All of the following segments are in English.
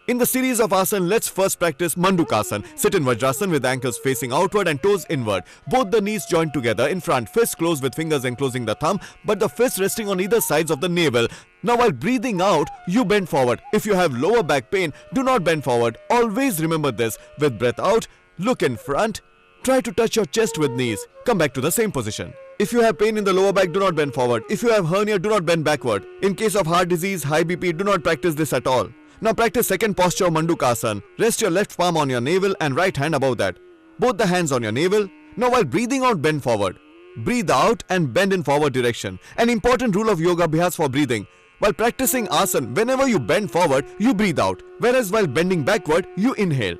In the series of asana, let's first practice Mandukasana. Sit in Vajrasana with ankles facing outward and toes inward. Both the knees joined together in front, fists closed with fingers enclosing the thumb, but the fists resting on either sides of the navel. Now while breathing out, you bend forward. If you have lower back pain, do not bend forward. Always remember this. With breath out, look in front. Try to touch your chest with knees. Come back to the same position. If you have pain in the lower back, do not bend forward. If you have hernia, do not bend backward. In case of heart disease, high BP, do not practice this at all. Now practice second posture of Mandukasana. Rest your left palm on your navel and right hand above that. Both the hands on your navel. Now while breathing out, bend forward. Breathe out and bend in forward direction. An important rule of Yoga Abhyas for breathing. While practicing asana, whenever you bend forward, you breathe out. Whereas while bending backward, you inhale.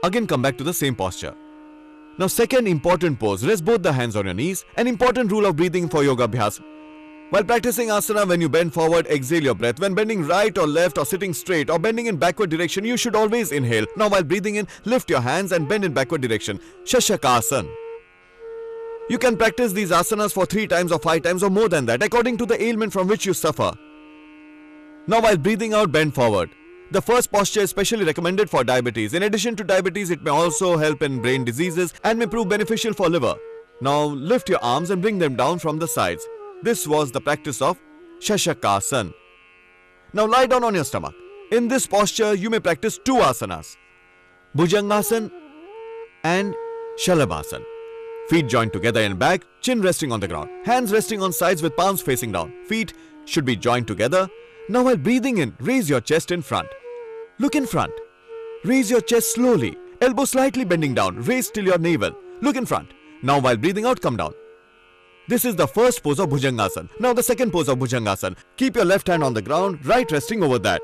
Again come back to the same posture. Now second important pose, rest both the hands on your knees. An important rule of breathing for Yoga Abhyas. While practicing asana, when you bend forward, exhale your breath. When bending right or left or sitting straight or bending in backward direction, you should always inhale. Now while breathing in, lift your hands and bend in backward direction. Shashakasana. You can practice these asanas for 3 times or 5 times or more than that, according to the ailment from which you suffer. Now while breathing out, bend forward. The first posture is specially recommended for diabetes. In addition to diabetes, it may also help in brain diseases and may prove beneficial for liver. Now lift your arms and bring them down from the sides. This was the practice of Shashakasana. Now lie down on your stomach. In this posture, you may practice 2 asanas. Bhujangasana and Shalabhasana. Feet joined together in back, chin resting on the ground. Hands resting on sides with palms facing down. Feet should be joined together. Now while breathing in, raise your chest in front. Look in front. Raise your chest slowly. Elbow slightly bending down. Raise till your navel. Look in front. Now while breathing out, come down. This is the first pose of Bhujangasana. Now the second pose of Bhujangasana. Keep your left hand on the ground, right resting over that.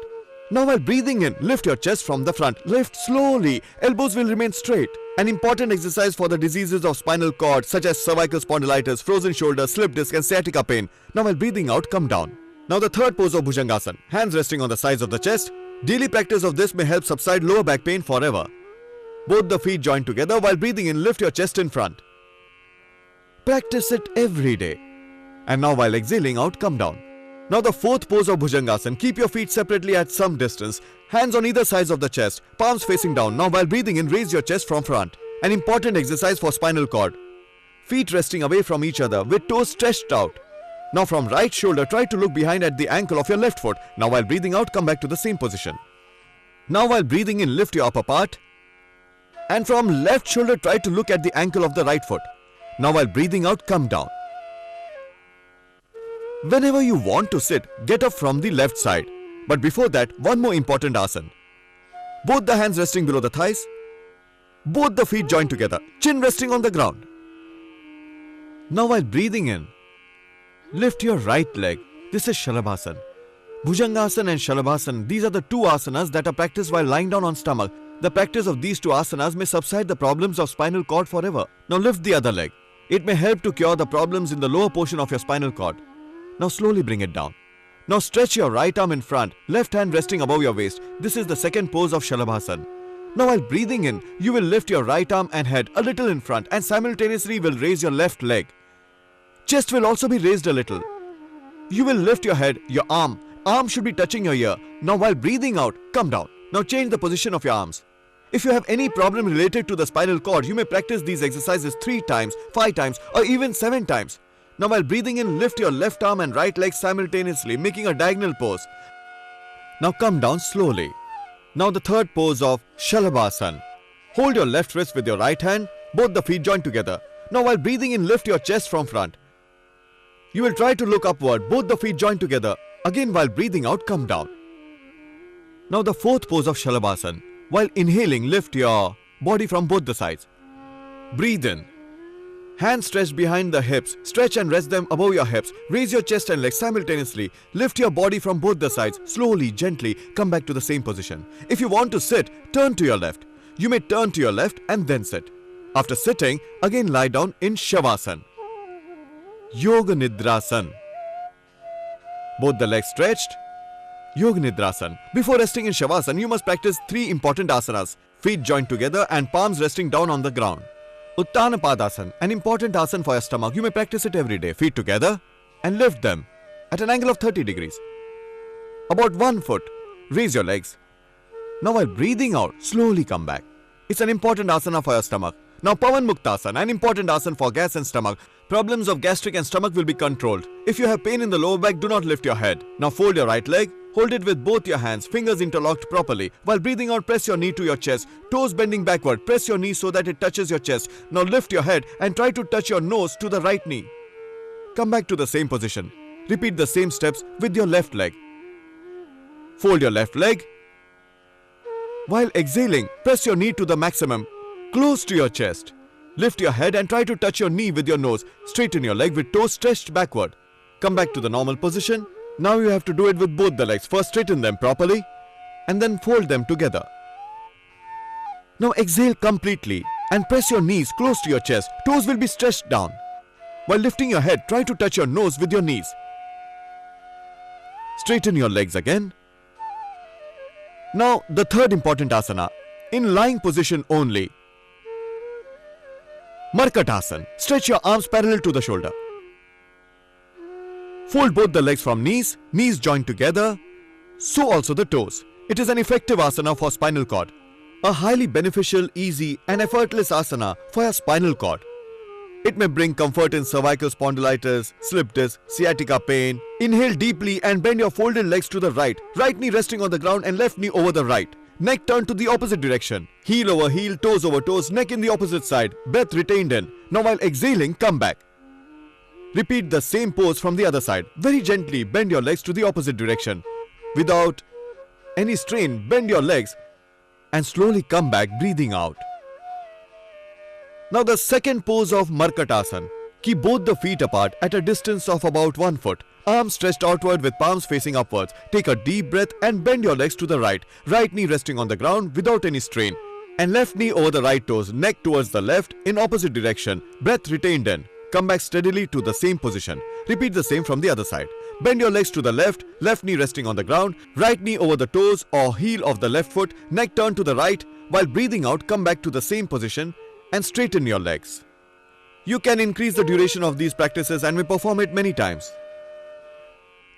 Now while breathing in, lift your chest from the front. Lift slowly. Elbows will remain straight. An important exercise for the diseases of spinal cord such as cervical spondylitis, frozen shoulder, slip disc and sciatica pain. Now while breathing out, come down. Now the third pose of Bhujangasana. Hands resting on the sides of the chest. Daily practice of this may help subside lower back pain forever. Both the feet joined together. While breathing in, lift your chest in front. Practice it every day. And now while exhaling out, come down. Now the fourth pose of Bhujangasana. Keep your feet separately at some distance. Hands on either sides of the chest. Palms facing down. Now while breathing in, raise your chest from front. An important exercise for spinal cord. Feet resting away from each other with toes stretched out. Now from right shoulder, try to look behind at the ankle of your left foot. Now while breathing out, come back to the same position. Now while breathing in, lift your upper part. And from left shoulder, try to look at the ankle of the right foot. Now while breathing out, come down. Whenever you want to sit, get up from the left side. But before that, one more important asana. Both the hands resting below the thighs. Both the feet joined together. Chin resting on the ground. Now while breathing in, lift your right leg. This is Shalabhasana. Bhujangasana and Shalabhasana, these are the 2 asanas that are practiced while lying down on stomach. The practice of these 2 asanas may subside the problems of spinal cord forever. Now lift the other leg. It may help to cure the problems in the lower portion of your spinal cord. Now slowly bring it down. Now stretch your right arm in front, left hand resting above your waist. This is the second pose of Shalabhasana. Now while breathing in, you will lift your right arm and head a little in front and simultaneously will raise your left leg. Chest will also be raised a little. You will lift your head, your arm. Arm should be touching your ear. Now while breathing out, come down. Now change the position of your arms. If you have any problem related to the spinal cord, you may practice these exercises 3 times, 5 times or even 7 times. Now while breathing in, lift your left arm and right leg simultaneously, making a diagonal pose. Now come down slowly. Now the third pose of Shalabhasana. Hold your left wrist with your right hand, both the feet joined together. Now while breathing in, lift your chest from front. You will try to look upward, both the feet joined together. Again while breathing out, come down. Now the fourth pose of Shalabhasana. While inhaling, lift your body from both the sides. Breathe in. Hands stretched behind the hips. Stretch and rest them above your hips. Raise your chest and legs simultaneously. Lift your body from both the sides. Slowly, gently, come back to the same position. If you want to sit, turn to your left. You may turn to your left and then sit. After sitting, again lie down in Shavasana. Yoga Nidrasana. Both the legs stretched. Yoga Nidrasana. Before resting in Shavasana, you must practice 3 important asanas. Feet joined together and palms resting down on the ground. Uttana Padasana, an important asana for your stomach. You may practice it every day. Feet together and lift them at an angle of 30 degrees. About 1 foot. Raise your legs. Now while breathing out, slowly come back. It's an important asana for your stomach. Now Pavan Muktasana, an important asana for gas and stomach. Problems of gastric and stomach will be controlled. If you have pain in the lower back, do not lift your head. Now fold your right leg. Hold it with both your hands, fingers interlocked properly. While breathing out, press your knee to your chest. Toes bending backward. Press your knee so that it touches your chest. Now lift your head and try to touch your nose to the right knee. Come back to the same position. Repeat the same steps with your left leg. Fold your left leg. While exhaling, press your knee to the maximum, close to your chest. Lift your head and try to touch your knee with your nose. Straighten your leg with toes stretched backward. Come back to the normal position. Now you have to do it with both the legs. First straighten them properly and then fold them together. Now exhale completely and press your knees close to your chest. Toes will be stretched down. While lifting your head, try to touch your nose with your knees. Straighten your legs again. Now the third important asana, in lying position only. Markatasana. Stretch your arms parallel to the shoulder. Fold both the legs from knees, knees joined together, so also the toes. It is an effective asana for spinal cord. A highly beneficial, easy and effortless asana for your spinal cord. It may bring comfort in cervical spondylitis, slip disc, sciatica pain. Inhale deeply and bend your folded legs to the right. Right knee resting on the ground and left knee over the right. Neck turned to the opposite direction. Heel over heel, toes over toes, neck in the opposite side. Breath retained in. Now while exhaling, come back. Repeat the same pose from the other side. Very gently bend your legs to the opposite direction. Without any strain, bend your legs and slowly come back, breathing out. Now the second pose of Markatasana. Keep both the feet apart at a distance of about 1 foot. Arms stretched outward with palms facing upwards. Take a deep breath and bend your legs to the right. Right knee resting on the ground without any strain. And left knee over the right toes, neck towards the left in opposite direction. Breath retained in. Come back steadily to the same position. Repeat the same from the other side. Bend your legs to the left, left knee resting on the ground, right knee over the toes or heel of the left foot, neck turned to the right. While breathing out, come back to the same position and straighten your legs. You can increase the duration of these practices and may perform it many times.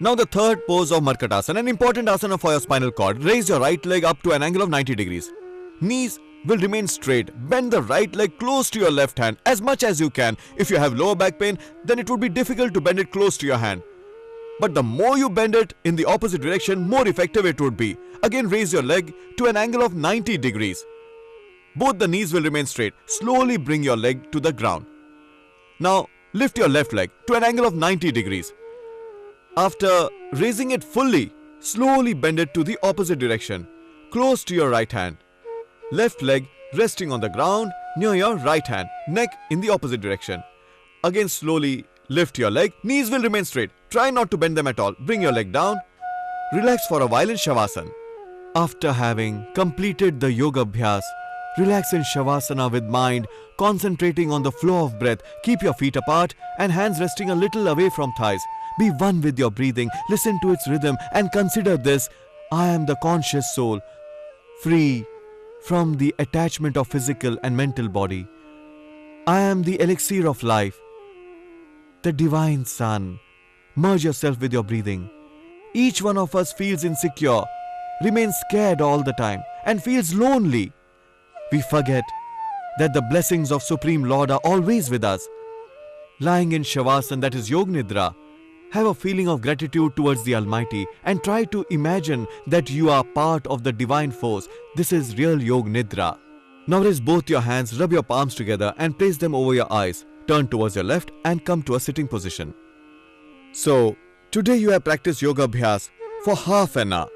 Now the third pose of Markatasana, an important asana for your spinal cord. Raise your right leg up to an angle of 90 degrees. Knees will remain straight. Bend the right leg close to your left hand as much as you can. If you have lower back pain, then it would be difficult to bend it close to your hand. But the more you bend it in the opposite direction, more effective it would be. Again, raise your leg to an angle of 90 degrees. Both the knees will remain straight. Slowly bring your leg to the ground. Now, lift your left leg to an angle of 90 degrees. After raising it fully, slowly bend it to the opposite direction, close to your right hand. Left leg resting on the ground near your right hand, neck in the opposite direction. Again, slowly lift your leg. Knees will remain straight. Try not to bend them at all. Bring your leg down. Relax for a while in Shavasana. After having completed the yoga abhyas, relax in Shavasana with mind concentrating on the flow of breath. Keep your feet apart and hands resting a little away from thighs. Be one with your breathing. Listen to its rhythm and consider this: I am the conscious soul, free from the attachment of physical and mental body. I am the elixir of life, the divine sun. Merge yourself with your breathing. Each one of us feels insecure, remains scared all the time, and feels lonely. We forget that the blessings of Supreme Lord are always with us. Lying in Shavasana, that is Yoga Nidra, have a feeling of gratitude towards the Almighty and try to imagine that you are part of the divine force. This is real Yoga Nidra. Now raise both your hands, rub your palms together and place them over your eyes. Turn towards your left and come to a sitting position. So, today you have practiced Yoga Abhyas for half an hour.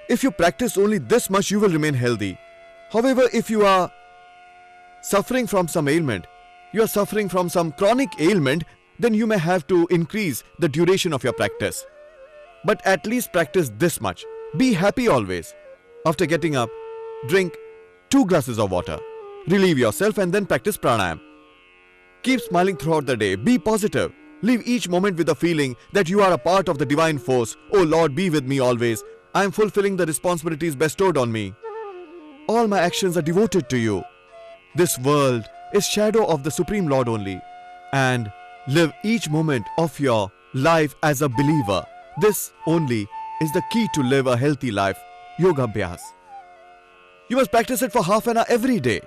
If you practice only this much, you will remain healthy. However, if you are suffering from some ailment, you are suffering from some chronic ailment, then you may have to increase the duration of your practice. But at least practice this much. Be happy always. After getting up, drink 2 glasses of water. Relieve yourself and then practice pranayam. Keep smiling throughout the day. Be positive. Live each moment with the feeling that you are a part of the divine force. Oh Lord, be with me always. I am fulfilling the responsibilities bestowed on me. All my actions are devoted to you. This world is shadow of the Supreme Lord only. And live each moment of your life as a believer. This only is the key to live a healthy life. Yoga Abhyas. You must practice it for half an hour every day.